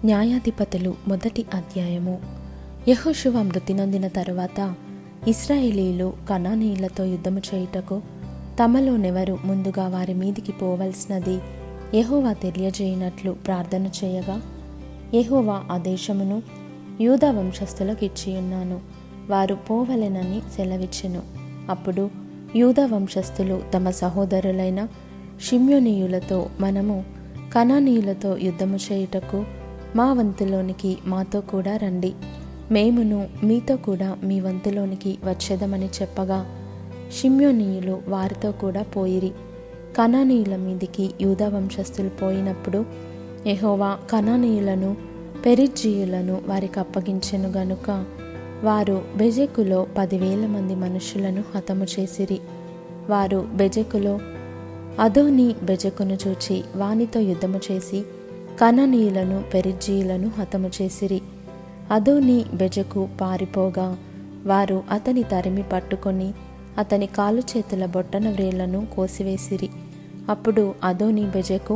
న్యాయాధిపతులు మొదటి అధ్యాయము. యెహోషువ మృతి నొందిన తరువాత ఇశ్రాయేలీయులు కనానీయులతో యుద్ధము చేయుటకు తమలోనెవరు ముందుగా వారి మీదికి పోవలసినది యెహోవా తెలియజేయనట్లు ప్రార్థన చేయగా, యెహోవా ఆ దేశమును యూదా వంశస్థులకు ఇచ్చియున్నాను, వారు పోవలెనని సెలవిచ్చెను. అప్పుడు యూదా వంశస్థులు తమ సహోదరులైన షిమ్యోనీయులతో, మనము కనానీయులతో యుద్ధము చేయుటకు మా వంతులోనికి మాతో కూడా రండి, మేమును మీతో కూడా మీ వంతులోనికి వచ్చేదమని చెప్పగా, షిమ్యోనీయులు వారితో కూడా పోయిరి. కనానీయుల మీదికి యూదా వంశస్థులు పోయినప్పుడు యెహోవా కనానీయులను పెరిజ్జీయులను వారికి అప్పగించెను గనుక వారు బెజెకులో 10,000 మంది మనుషులను హతము చేసిరి. వారు బెజెకులో అదోని బెజెకును చూచి వానితో యుద్ధము చేసి కనానీయులను పెరిజ్జీయులను హతము చేసిరి. అదోని బెజెకు పారిపోగా వారు అతని తరిమి పట్టుకొని అతని కాలు చేతుల బొట్టన వ్రేళ్లను కోసివేసిరి. అప్పుడు అదోని బెజెకు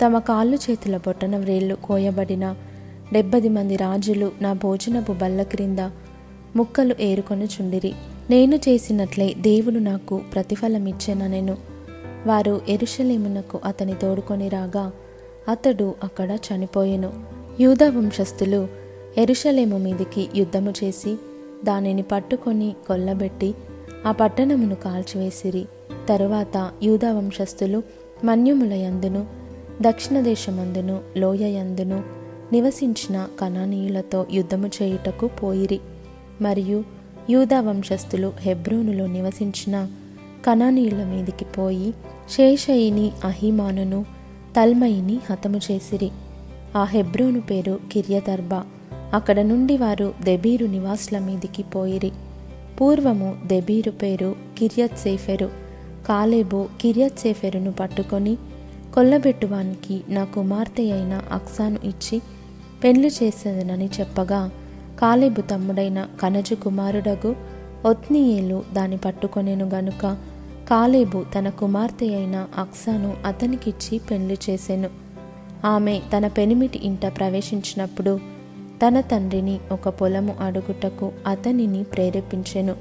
తమ కాళ్ళు చేతుల బొట్టన వ్రేళ్లు కోయబడిన 70 మంది రాజులు నా భోజనపు బల్ల క్రింద ముక్కలు ఏరుకొని చుండిరి. నేను చేసినట్లే దేవుడు నాకు ప్రతిఫలమిచ్చెననెను. వారు యెరూషలేమునకు అతని తోడుకొని రాగా అతడు అక్కడ చనిపోయెను. యూదా వంశస్థులు యెరూషలేము మీదికి యుద్ధము చేసి దానిని పట్టుకొని కొల్లబెట్టి ఆ పట్టణమును కాల్చివేసిరి. తరువాత యూదా వంశస్థులు మన్యముల యందును దక్షిణ దేశమందును లోయ యందును నివసించిన కనానీయులతో యుద్ధము చేయుటకు పోయిరి. మరియు యూదా వంశస్థులు హెబ్రోనులో నివసించిన కనానీయుల మీదికి పోయి షేషయిని, అహీమానును, తల్మయిని హతము చేసిరి. ఆ హెబ్రోను పేరు కిర్యతర్బా. అక్కడ నుండి వారు దెబీరు నివాసుల మీదికి పోయిరి. పూర్వము దెబీరు పేరు కిర్యత్సేఫెరు. కాలేబు కిర్యత్సేఫెరును పట్టుకొని కొల్లబెట్టువానికి నా కుమార్తె అయిన అక్సాను ఇచ్చి పెండ్లి చేసేదనని చెప్పగా, కాలేబు తమ్ముడైన కనజు కుమారుడగు ఒత్నీయేలు దాని పట్టుకొనెను గనుక కాలేబు తన కుమార్తె అయిన అక్సాను అతనికిచ్చి పెండ్లి చేసెను. ఆమె తన పెనిమిటి ఇంట ప్రవేశించినప్పుడు తన తండ్రిని ఒక పొలము అడుగుటకు అతనిని ప్రేరేపించెను.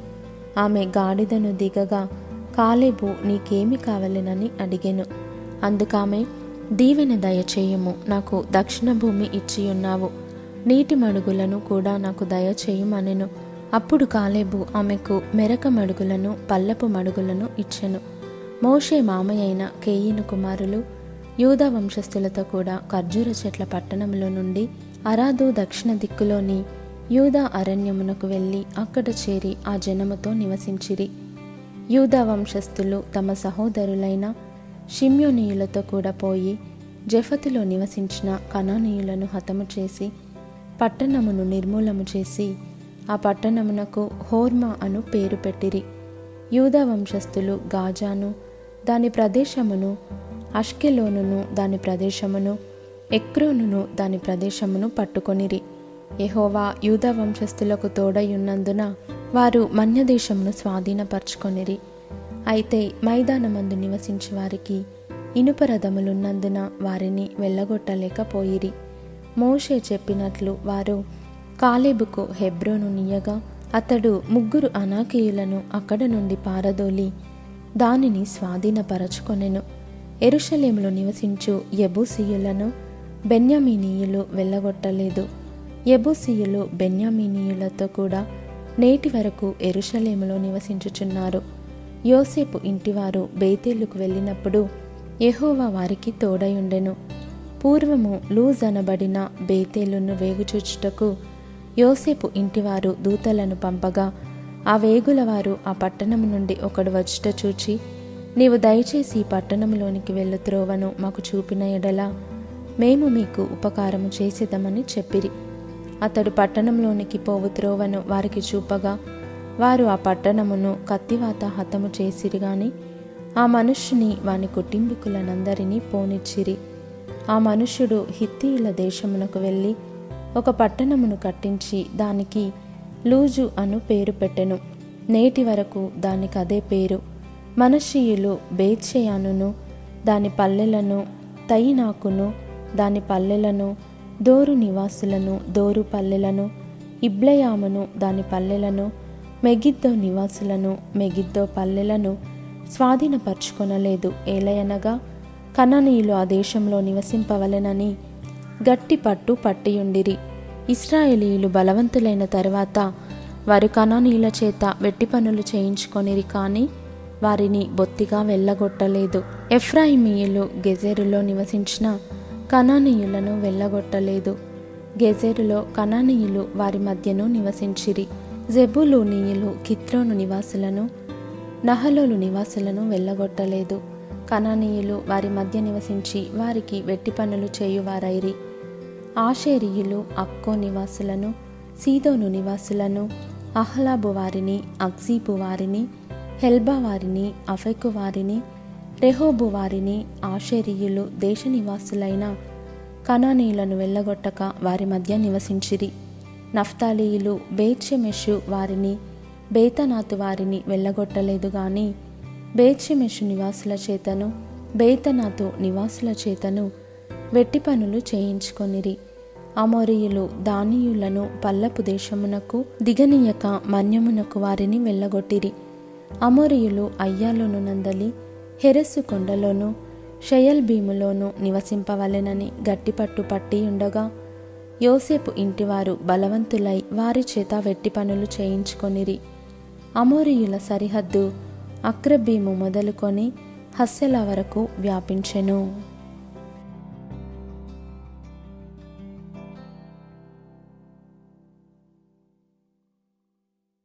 ఆమె గాడిదను దిగగా కాలేబు నీకేమి కావలెనని అడిగెను. అందుకామె, దీవెన దయచేయుము, నాకు దక్షిణ భూమి ఇచ్చియున్నావు, నీటి మడుగులను కూడా నాకు దయచేయుమనెను. అప్పుడు కాలేబు ఆమెకు మెరక మడుగులను పల్లపు మడుగులను ఇచ్చెను. మోషే మామయ్యైన కేయిను కుమారులు యూదా వంశస్థులతో కూడా ఖర్జూర చెట్ల పట్టణంలో నుండి అరాదు దక్షిణ దిక్కులోని యూదా అరణ్యమునకు వెళ్ళి అక్కడ చేరి ఆ జనముతో నివసించిరి. యూదా వంశస్థులు తమ సహోదరులైన షిమ్యోనీయులతో కూడా పోయి జెఫతులో నివసించిన కనానీయులను హతము చేసి పట్టణమును నిర్మూలము చేసి ఆ పట్టణమునకు హోర్మా అను పేరు పెట్టిరి. యూదా వంశస్థులు గాజాను దాని ప్రదేశమును, అష్కెలోనును దాని ప్రదేశమును, ఎక్రోనును దాని ప్రదేశమును పట్టుకొనిరి. యెహోవా యూదా వంశస్థులకు తోడయున్నందున వారు మన్యదేశమును స్వాధీనపరచుకొనిరి. అయితే మైదానమందు నివసించే వారికి ఇనుప రథములున్నందున వారిని వెళ్ళగొట్టలేకపోయిరి. మోషే చెప్పినట్లు వారు కాలేబుకు హెబ్రోను నీయగా అతడు 3 అనాకీయులను అక్కడ నుండి పారదోలి దానిని స్వాధీనపరచుకొనెను. యెరూషలేములో నివసించు యెబూసీయులను బెన్యామీనీయులు వెళ్ళగొట్టలేదు. యెబూసీయులు బెన్యామీనీయులతో కూడా నేటి వరకు యెరూషలేములో నివసించుచున్నారు. యోసేపు ఇంటివారు బేతేలుకు వెళ్ళినప్పుడు యెహోవా వారికి తోడయుండెను. పూర్వము లూజ్ అనబడిన బేతేలును వేగుచూచుటకు యోసేపు ఇంటివారు దూతలను పంపగా ఆ వేగులవారు ఆ పట్టణము నుండి ఒకడు వచ్చుట చూచి, నీవు దయచేసి ఈ పట్టణంలోనికి వెళ్ళు త్రోవను మాకు చూపిన ఎడల మేము మీకు ఉపకారము చేసేదమని చెప్పిరి. అతడు పట్టణంలోనికి పోవు త్రోవను వారికి చూపగా వారు ఆ పట్టణమును కత్తివాత హతము చేసిరి గాని ఆ మనుష్యుని వాని కుటుంబీకులనందరినీ పోనిచ్చిరి. ఆ మనుష్యుడు హిత్తీయుల దేశమునకు వెళ్ళి ఒక పట్టణమును కట్టించి దానికి లూజు అను పేరు పెట్టెను. నేటి వరకు దానికి అదే పేరు. మనష్షీయులు బేత్షెయానును దాని పల్లెలను, తయినాకును దాని పల్లెలను, దోరు నివాసులను, దోరు పల్లెలను, ఇబ్లెయామును దాని పల్లెలను, మెగిద్దో నివాసులను, మెగిద్దో పల్లెలను స్వాధీనపరచుకొనలేదు. ఏలయనగా కనానీయులు ఆ దేశంలో నివసింపవలెనని గట్టి పట్టు పట్టియుండిరి. ఇశ్రాయేలీయులు బలవంతులైన తరువాత వారు కనానీయుల చేత వెట్టి పనులు చేయించుకొనిరి, కానీ వారిని బొత్తిగా వెళ్ళగొట్టలేదు. ఎఫ్రాయిమీయులు గెజెరులో నివసించిన కనానీయులను వెళ్ళగొట్టలేదు. గెజెరులో కనానీయులు వారి మధ్యను నివసించిరి. జెబులూనీయులు కిత్రోను నివాసులను, నహలోలు నివాసులను వెళ్ళగొట్టలేదు. కనానీయులు వారి మధ్య నివసించి వారికి వెట్టి పనులు చేయువారైరి. ఆషేరీయులు అక్కో నివాసులను, సీదోను నివాసులను, అహ్లాబు వారిని, అక్జీబు వారిని, హెల్బా వారిని, అఫెకు వారిని, రెహోబు వారిని, ఆషేరీయులు దేశ నివాసులైన కనానీయులను వెళ్ళగొట్టక వారి మధ్య నివసించిరి. నఫ్తాలీయులు బేత్షెమెషు వారిని, బేతనాతు వారిని వెళ్ళగొట్టలేదు గాని బేత్షెమెషు నివాసుల చేతను, బేతనాతు నివాసుల చేతను వెట్టి పనులు చేయించుకొనిరి. అమోరీయులు దానీయులను పల్లపు దేశమునకు దిగనీయక మన్యమునకు వారిని వెళ్ళగొట్టిరి. అమోరీయులు అయ్యాలోను నందలి హెరెస్సు కొండలోను, షయల్బీములోను నివసింపవలెనని గట్టిపట్టు పట్టి ఉండగా యోసేపు ఇంటివారు బలవంతులై వారి చేత వెట్టి పనులు చేయించుకొనిరి. అమోరీయుల సరిహద్దు అక్రబ్బీము మొదలుకొని హస్సెల వరకు వ్యాపించెను.